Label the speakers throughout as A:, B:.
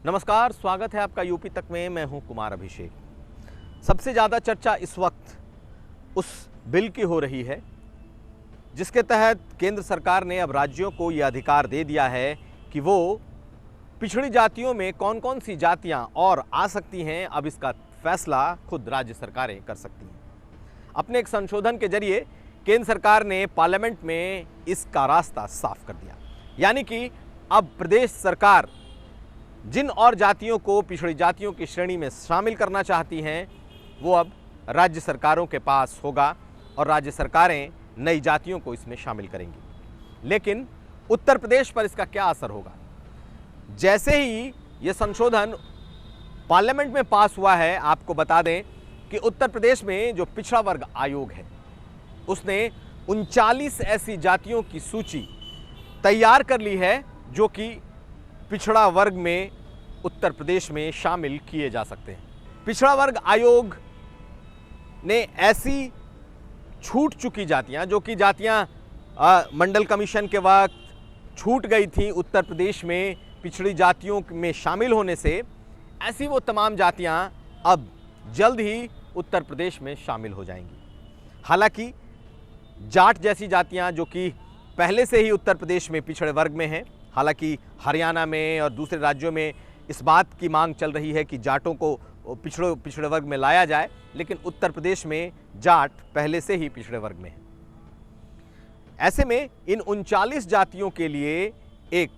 A: नमस्कार, स्वागत है आपका यूपी तक में। मैं हूं कुमार अभिषेक। सबसे ज़्यादा चर्चा इस वक्त उस बिल की हो रही है जिसके तहत केंद्र सरकार ने अब राज्यों को ये अधिकार दे दिया है कि वो पिछड़ी जातियों में कौन कौन सी जातियां और आ सकती हैं। अब इसका फैसला खुद राज्य सरकारें कर सकती हैं। अपने एक संशोधन के जरिए केंद्र सरकार ने पार्लियामेंट में इसका रास्ता साफ कर दिया, यानी कि अब प्रदेश सरकार जिन और जातियों को पिछड़ी जातियों की श्रेणी में शामिल करना चाहती हैं वो अब राज्य सरकारों के पास होगा और राज्य सरकारें नई जातियों को इसमें शामिल करेंगी। लेकिन उत्तर प्रदेश पर इसका क्या असर होगा? जैसे ही ये संशोधन पार्लियामेंट में पास हुआ है, आपको बता दें कि उत्तर प्रदेश में जो पिछड़ा वर्ग आयोग है उसने 39 ऐसी जातियों की सूची तैयार कर ली है जो कि पिछड़ा वर्ग में उत्तर प्रदेश में शामिल किए जा सकते हैं। पिछड़ा वर्ग आयोग ने ऐसी छूट चुकी जातियां, जो कि जातियां मंडल कमीशन के वक्त छूट गई थी उत्तर प्रदेश में पिछड़ी जातियों में शामिल होने से, ऐसी वो तमाम जातियां अब जल्द ही उत्तर प्रदेश में शामिल हो जाएंगी। हालांकि जाट जैसी जातियां जो कि पहले से ही उत्तर प्रदेश में पिछड़े वर्ग में हैं, हालांकि हरियाणा में और दूसरे राज्यों में इस बात की मांग चल रही है कि जाटों को पिछड़े वर्ग में लाया जाए, लेकिन उत्तर प्रदेश में जाट पहले से ही पिछड़े वर्ग में है। ऐसे में इन 39 जातियों के लिए एक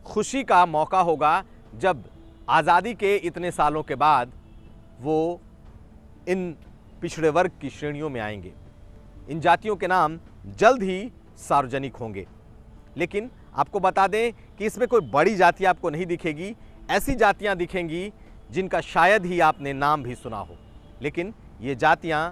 A: खुशी का मौका होगा जब आज़ादी के इतने सालों के बाद वो इन पिछड़े वर्ग की श्रेणियों में आएंगे। इन जातियों के नाम जल्द ही सार्वजनिक होंगे। लेकिन आपको बता दें कि इसमें कोई बड़ी जाति आपको नहीं दिखेगी। ऐसी जातियां दिखेंगी जिनका शायद ही आपने नाम भी सुना हो, लेकिन ये जातियां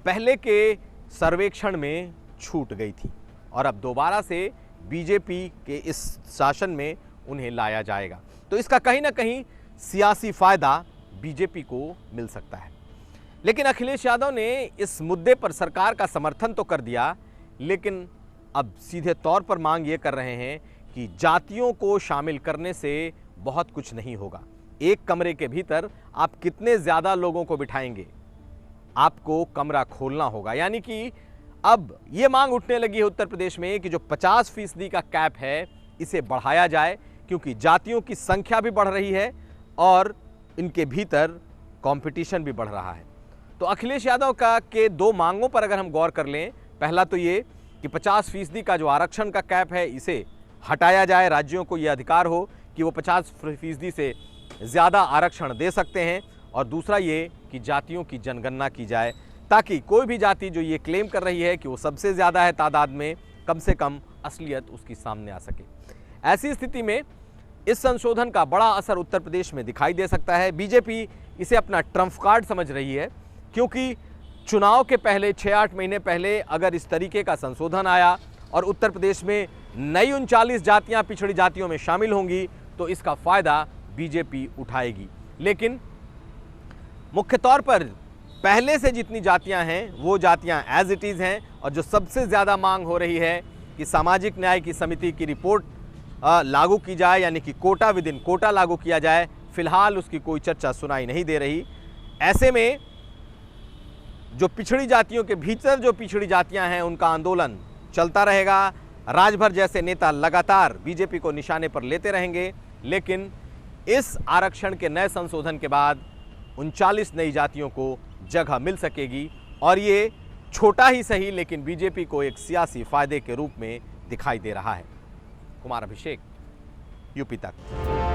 A: पहले के सर्वेक्षण में छूट गई थी और अब दोबारा से बीजेपी के इस शासन में उन्हें लाया जाएगा। तो इसका कहीं ना कहीं सियासी फायदा बीजेपी को मिल सकता है। लेकिन अखिलेश यादव ने इस मुद्दे पर सरकार का समर्थन तो कर दिया, लेकिन अब सीधे तौर पर मांग ये कर रहे हैं कि जातियों को शामिल करने से बहुत कुछ नहीं होगा। एक कमरे के भीतर आप कितने ज़्यादा लोगों को बिठाएंगे, आपको कमरा खोलना होगा। यानी कि अब ये मांग उठने लगी है उत्तर प्रदेश में कि जो 50% का कैप है इसे बढ़ाया जाए, क्योंकि जातियों की संख्या भी बढ़ रही है और इनके भीतर कंपटीशन भी बढ़ रहा है। तो अखिलेश यादव के दो मांगों पर अगर हम गौर कर लें, पहला तो ये कि 50% का जो आरक्षण का कैप है इसे हटाया जाए, राज्यों को ये अधिकार हो कि वो 50% से ज़्यादा आरक्षण दे सकते हैं, और दूसरा ये कि जातियों की जनगणना की जाए ताकि कोई भी जाति जो ये क्लेम कर रही है कि वो सबसे ज़्यादा है तादाद में, कम से कम असलियत उसकी सामने आ सके। ऐसी स्थिति में इस संशोधन का बड़ा असर उत्तर प्रदेश में दिखाई दे सकता है। बीजेपी इसे अपना ट्रम्प कार्ड समझ रही है, क्योंकि चुनाव के पहले 6-8 महीने पहले अगर इस तरीके का संशोधन आया और उत्तर प्रदेश में नई 39 जातियां पिछड़ी जातियों में शामिल होंगी तो इसका फ़ायदा बीजेपी उठाएगी। लेकिन मुख्य तौर पर पहले से जितनी जातियां हैं वो जातियां एज इट इज़ हैं, और जो सबसे ज़्यादा मांग हो रही है कि सामाजिक न्याय की समिति की रिपोर्ट लागू की जाए, यानी कि कोटा विद इन कोटा लागू किया जाए, फिलहाल उसकी कोई चर्चा सुनाई नहीं दे रही। ऐसे में जो पिछड़ी जातियों के भीतर जो पिछड़ी जातियां हैं उनका आंदोलन चलता रहेगा। राजभर जैसे नेता लगातार बीजेपी को निशाने पर लेते रहेंगे, लेकिन इस आरक्षण के नए संशोधन के बाद 39 नई जातियों को जगह मिल सकेगी, और ये छोटा ही सही लेकिन बीजेपी को एक सियासी फायदे के रूप में दिखाई दे रहा है। कुमार अभिषेक, यूपी तक।